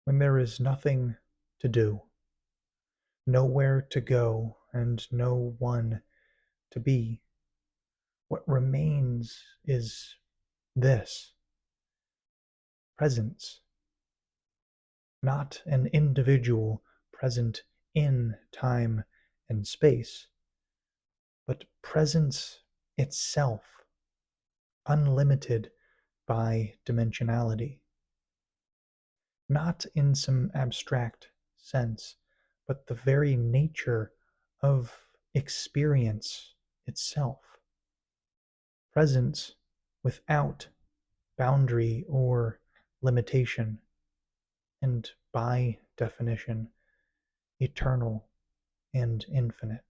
when there is nothing to do, nowhere to go, and no one to be, what remains is this presence, not an individual present in time and space, but presence itself, unlimited by dimensionality, not in some abstract sense, but the very nature of experience itself. Presence without boundary or limitation, and by definition, eternal and infinite.